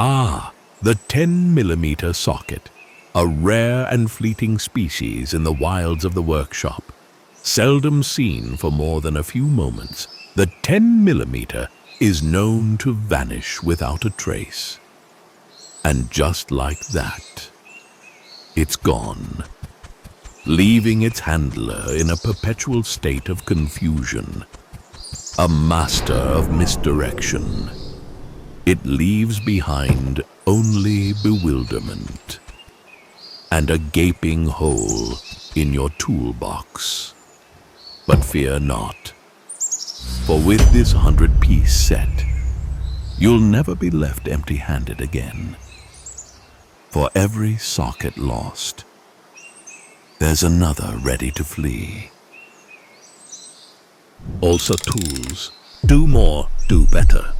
Ah, the 10mm socket, a rare and fleeting species in the wilds of the workshop. Seldom seen for more than a few moments, the 10mm is known to vanish without a trace. And just like that, it's gone, leaving its handler in a perpetual state of confusion, a master of misdirection. It leaves behind only bewilderment and a gaping hole in your toolbox. But fear not, for with this 100-piece set, you'll never be left empty-handed again. For every socket lost, there's another ready to flee. Olsa Tools. Do more, do better.